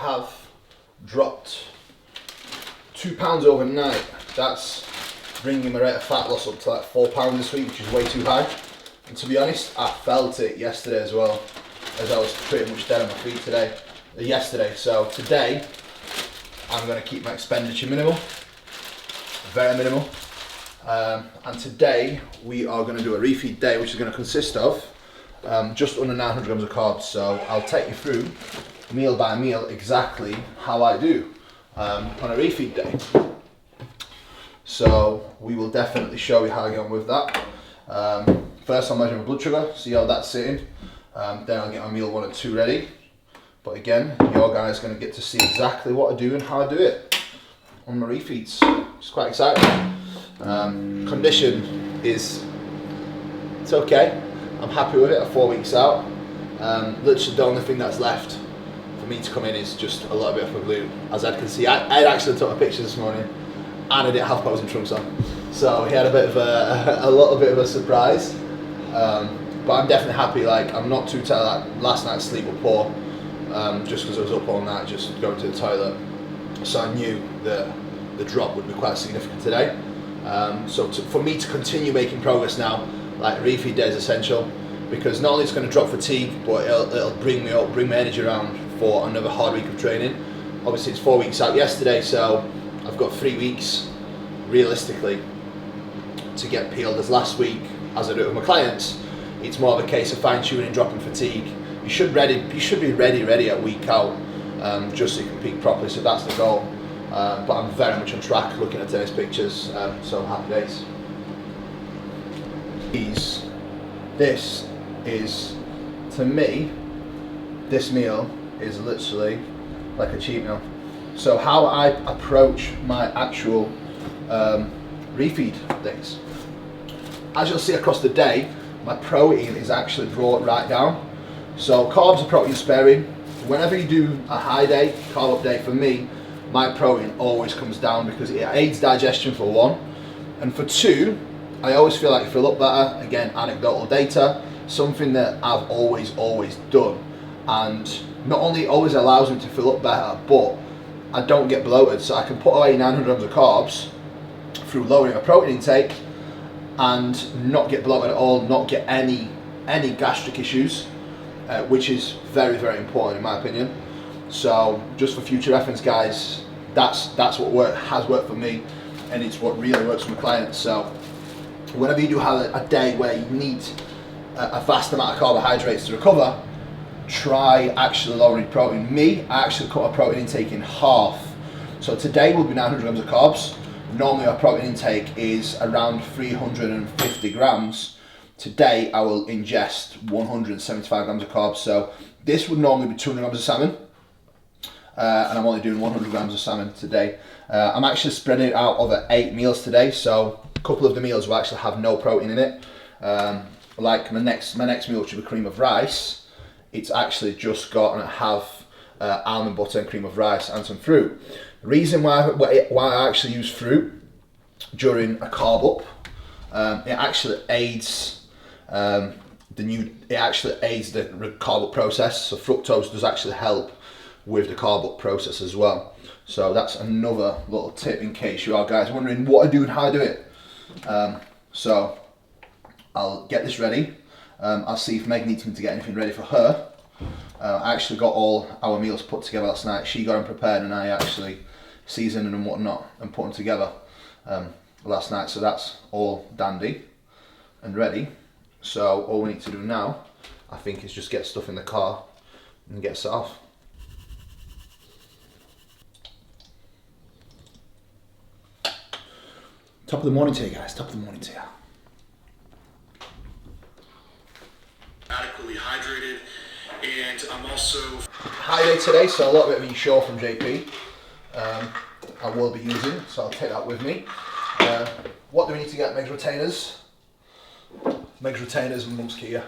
have dropped 2 pounds overnight. That's bringing my rate of fat loss up to like 4 pounds this week, which is way too high. And to be honest, I felt it yesterday as well, as I was pretty much dead on my feet yesterday. So today, I'm going to keep my expenditure minimal, very minimal. And today we are going to do a refeed day, which is going to consist of just under 900 grams of carbs. So I'll take you through meal by meal exactly how I do on a refeed day. So we will definitely show you how I get on with that. First I'll measure my blood sugar, see how that's sitting. Then I'll get my meal 1 and 2 ready. But again, your guys are going to get to see exactly what I do and how I do it on my refeeds. It's quite exciting. Condition is, it's okay. I'm happy with it at 4 weeks out. Literally the only thing that's left for me to come in is just a little bit of a glue. As Ed can see, Ed actually took a picture this morning and I didn't have clothes and trunks on. So he had a bit of a little bit of a surprise. But I'm definitely happy. Like, I'm not too tired. Like, last night's sleep was poor, just because I was up all night just going to the toilet. So I knew that the drop would be quite significant today. For me to continue making progress now, like, refeed day is essential, because not only it's going to drop fatigue, but it'll bring me up, bring my energy around for another hard week of training. Obviously it's 4 weeks out yesterday, so I've got 3 weeks realistically to get peeled. As last week, as I do it with my clients, it's more of a case of fine-tuning and dropping fatigue. You should be ready at week out, just so you can peak properly. So that's the goal. But I'm very much on track looking at today's pictures. So happy days. This is, to me, this meal is literally like a cheat meal. So how I approach my actual refeed things, as you'll see across the day, my protein is actually brought right down. So carbs are protein sparing. Whenever you do a high day, carb up day, for me, my protein always comes down because it aids digestion for 1, and for 2, I always feel like I fill up better. Again, anecdotal data, something that I've always done, and not only always allows me to fill up better, but I don't get bloated. So I can put away 900 grams of carbs through lowering my protein intake and not get bloated at all, not get any gastric issues, which is very important in my opinion. So just for future reference, guys, that's what has worked for me, and it's what really works for my clients. So whenever you do have a day where you need a vast amount of carbohydrates to recover, try actually lowering protein. I actually cut my protein intake in half. So today will be 900 grams of carbs. Normally our protein intake is around 350 grams. Today I will ingest 175 grams of carbs. So this would normally be 200 grams of salmon, and I'm only doing 100 grams of salmon today. I'm actually spreading it out over 8 meals today, so a couple of the meals will actually have no protein in it. Like my next meal, which will be cream of rice, it's actually just got to have almond butter and cream of rice and some fruit. The reason why I actually use fruit during a carb up, it actually aids the carb up process. So fructose does actually help with the carb up process as well. So that's another little tip in case you are guys wondering what I do and how I do it. So I'll get this ready. I'll see if Meg needs me to get anything ready for her. I actually got all our meals put together last night. She got them prepared and I actually seasoned them and whatnot and put them together last night. So that's all dandy and ready. So all we need to do now, I think, is just get stuff in the car and get set off. Top of the morning to you guys, top of the morning to you. Adequately hydrated, and I'm also hydrated today, so a little bit of Ensure from JP I will be using, so I'll take that with me. What do we need to get? Meg's retainers and Mum's Kia.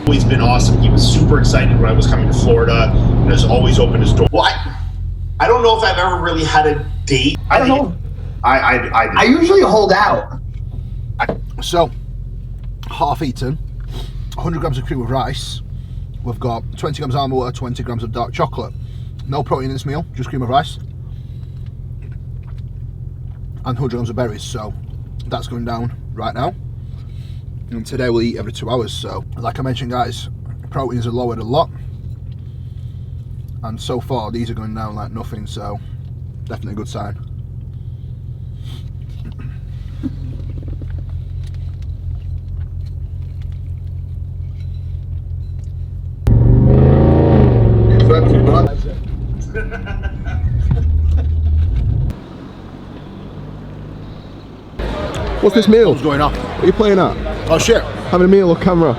Always been awesome. He was super excited when I was coming to Florida and has always opened his door. Well, I don't know if I've ever really had a date. I don't know. I usually hold out. So, half eaten, 100 grams of cream with rice. We've got 20 grams of almond water, 20 grams of dark chocolate. No protein in this meal, just cream of rice. And 100 grams of berries, so that's going down right now. And today we'll eat every 2 hours, so like I mentioned guys, proteins are lowered a lot. And so far these are going down like nothing, so definitely a good sign. What's this meal? What's going on? What are you playing at? Oh shit. Having a meal or camera?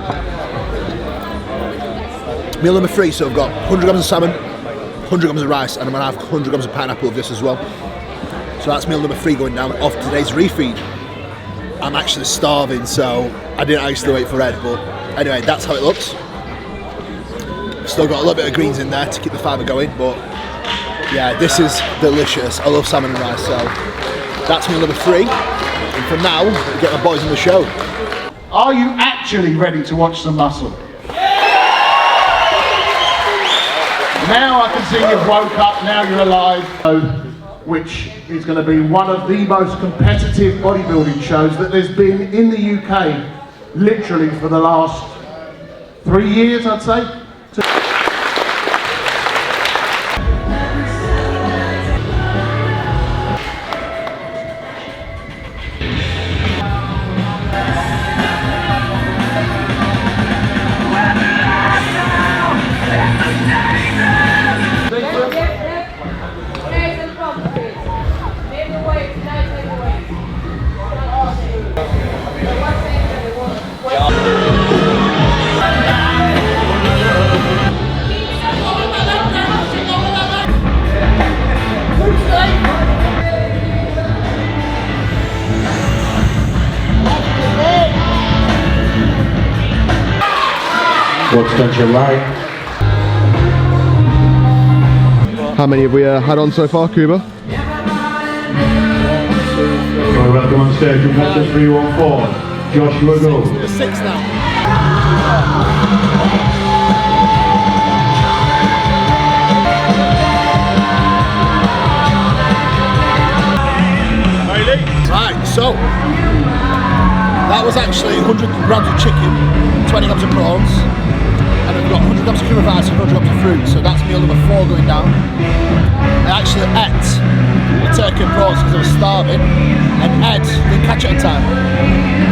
Meal number 3, so I've got 100 grams of salmon, 100 grams of rice, and I'm gonna have 100 grams of pineapple with this as well. So that's meal number 3 going down off today's refeed. I'm actually starving, so I didn't actually wait for Ed, but anyway, that's how it looks. Still got a little bit of greens in there to keep the fibre going, but yeah, this is delicious. I love salmon and rice, so that's meal number 3. And from now, we get my boys on the show. Are you actually ready to watch some muscle? Now I can see you've woke up, now you're alive, which is going to be one of the most competitive bodybuilding shows that there's been in the UK, literally for the last 3 years, I'd say. What's done you right? How many have we had on so far, Cuba? Welcome on stage, competitor 314, Joshua Gold. Number 6 now. Right, so that was actually 100 grams of chicken, 20 grams of prawns, and we've got 100 grams of cream of rice and 100 grams of fruit, so that's meal number 4 going down. I actually ate the turkey and prawns because I was starving, and Ed didn't catch it in time.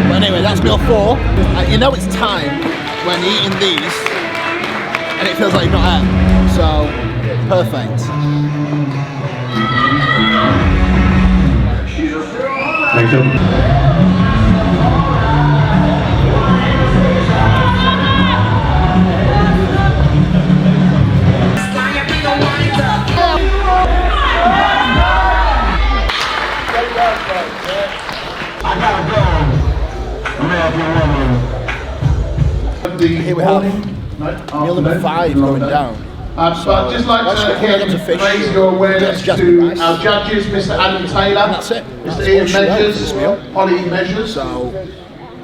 But anyway, that's meal 4. You know it's time when you're eating these, and it feels like you've not ate, so perfect. Next up. Here we have meal number 5 going down. So I'd just like to again raise your awareness to our judges, Mr. Adam Taylor, Mr. Ian Measures, Holly Measures,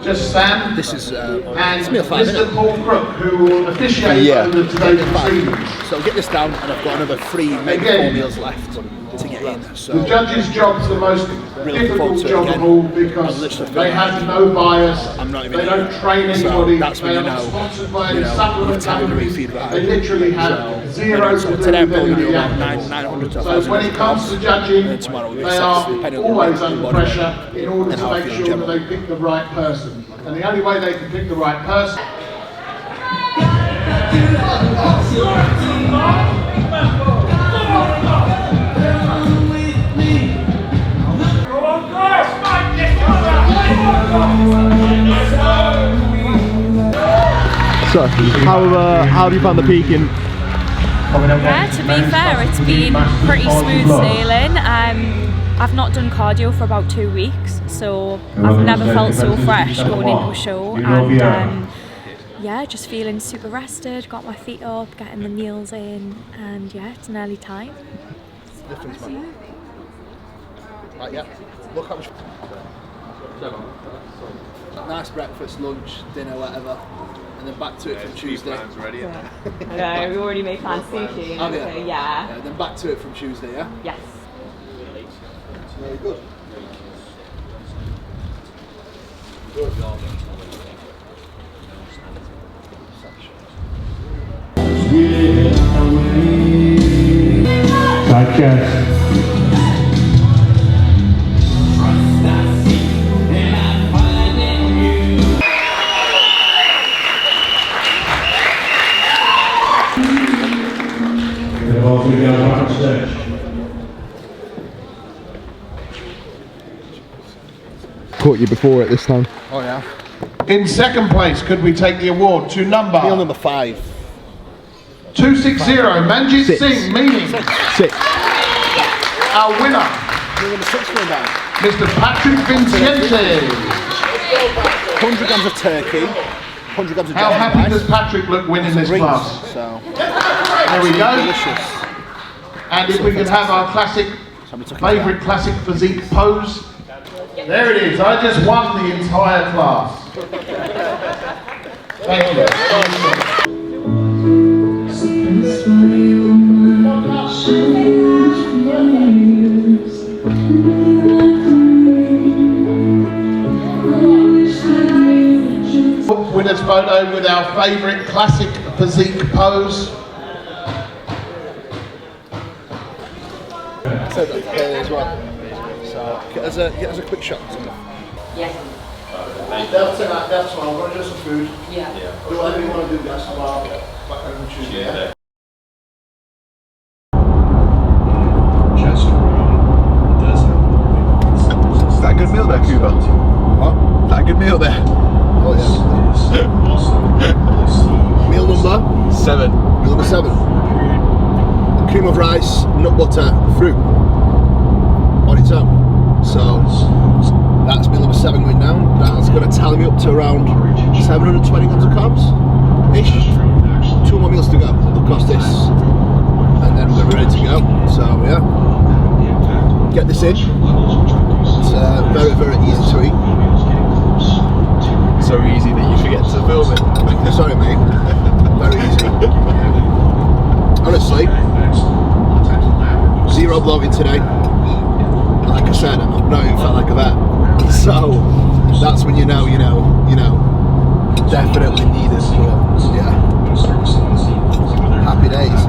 just Sam, This is and meal 5, Mr. Paul Crook, who will officiate over today's proceedings. So get this down, and I've got another 3, maybe 4 meals left to get in. So The judge's job's the most Really difficult looking job forward to it of all again. because they have no bias, I'm not even they don't here. train So anybody, that's when they you are not know, sponsored by you any know, supplement you've taken the companies, refeed right. they literally have zero So to do today I'm with probably any doing of the about athletes. 900 to So 1,000 when it comes to judging, and tomorrow will be they 6, are depending on always the under body pressure in order and to how I make feel in sure that general. they pick the right person. And the only way they can pick the right person So, how have you found the peaking? Yeah, to be fair, it's been pretty smooth sailing. I've not done cardio for about 2 weeks, so I've never felt so fresh going into a show. And yeah, just feeling super rested, got my feet up, getting the meals in, and yeah, it's nearly time. Difference, man. Right, yeah. Look how much. Nice breakfast, lunch, dinner, whatever, and then back to it from Tuesday. Ready, No, we already made plans sushi. Have you? So, yeah. Then back to it from Tuesday, yeah? Yes. Very good. Side chest. Caught you before it this time. Oh yeah. In second place, could we take the award to number Meal number 5. 260, Manjit Singh, meaning 6. our winner, Meal number 6 going down. Mr. Patrick Vincente. 100 grams of turkey, 100 grams of How jollof happy rice, does Patrick look winning this greens, class? so There we go. delicious. And if we could have our classic, favourite classic physique pose. There it is, I just won the entire class. Thank you. Winner's photo with our favourite classic physique pose. So that's Haley as well. So get us a quick shot. Yes. They'll tonight, that's tomorrow. I'm going to do some food. Yeah. Do whatever you want to do, guys. Tomorrow. Back on Tuesday. Yeah. Is that a good meal there, Cuba? What? Is that a good meal there? Oh yeah. Meal number 7. Meal number 7. Cream of rice, nut butter, fruit on its own. So that's meal number 7 going down. That's going to tally me up to around 720 grams of carbs ish. 2 more meals to go across this, and then we're ready to go. So yeah, get this in. It's very, very easy to eat. So easy that you forget to film it. Sorry, mate. Very easy. Honestly, 0 bloating today. Like I said, I've not even felt like that. So that's when you know, definitely need it. But yeah, happy days.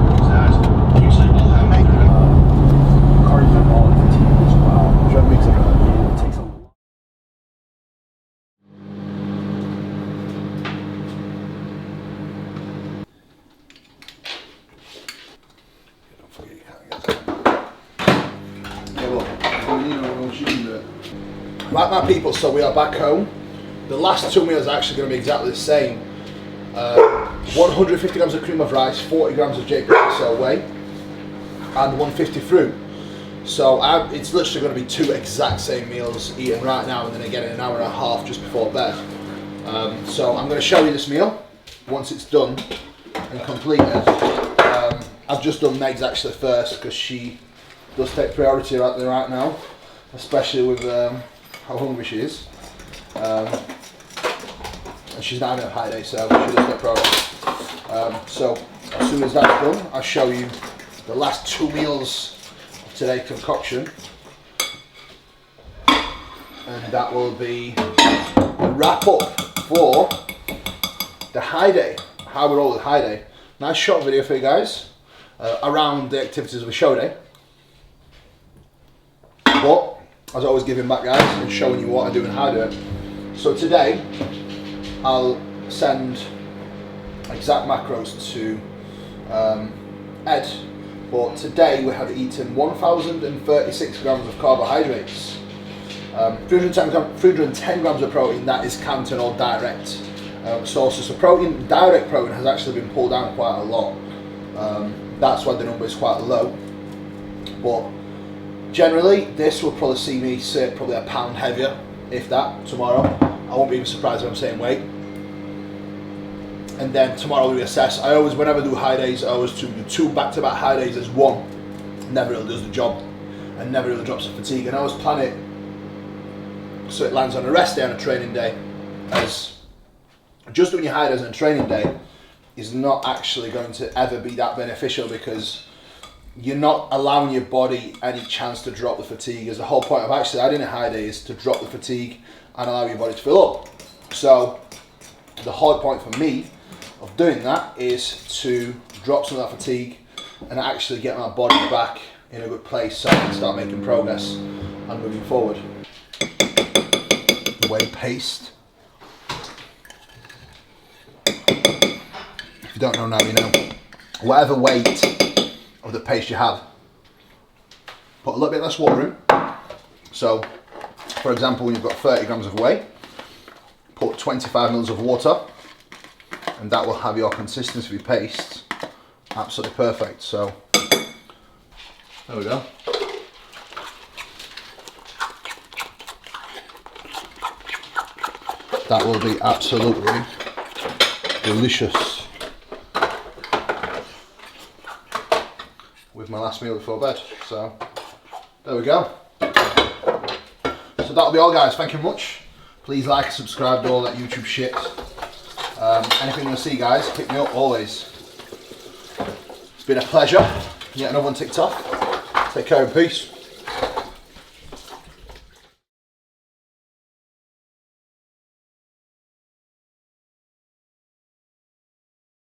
Right, my people, so we are back home. The last 2 meals are actually going to be exactly the same. 150 grams of cream of rice, 40 grams of JPSL whey, and 150 fruit. So it's literally going to be 2 exact same meals eaten right now, and then again in an hour and a half just before bed. So I'm going to show you this meal once it's done and completed. I've just done Meg's actually first because she does take priority right there right now, especially with how hungry she is. And she's not having a high day, so she does take priority. So as soon as that's done, I'll show you the last 2 meals of today's concoction. And that will be a wrap up for the high day, how we roll with high day. Nice short video for you guys around the activities of a show day. But as always, giving back, guys, and showing you what I do and how I do it. So today, I'll send exact macros to Ed. But today we have eaten 1,036 grams of carbohydrates, 310 grams of protein. That is counting all direct sources of protein. Direct protein has actually been pulled down quite a lot. That's why the number is quite low. But generally, this will probably see me sit probably a pound heavier, if that, tomorrow. I won't be even surprised if I'm saying weight. And then tomorrow we assess. I always, whenever I do high days, I always do 2 back-to-back high days as 1. Never really does the job, and never really drops the fatigue. And I always plan it so it lands on a rest day on a training day, as just doing your high days on a training day is not actually going to ever be that beneficial, because you're not allowing your body any chance to drop the fatigue. As the whole point of actually adding a high day is to drop the fatigue and allow your body to fill up. So the whole point for me of doing that is to drop some of that fatigue and actually get my body back in a good place so I can start making progress and moving forward. The whey paste. If you don't know now, you know. Whatever weight of the paste you have, put a little bit less water in. So, for example, when you've got 30 grams of whey, put 25 mils of water, and that will have your consistency of your paste absolutely perfect. So, there we go. That will be absolutely delicious with my last meal before bed. So there we go. So that'll be all, guys. Thank you very much. Please like, subscribe, do all that YouTube shit. Anything you want to see, guys, hit me up always. It's been a pleasure. Yet another one ticked off. Take care and peace.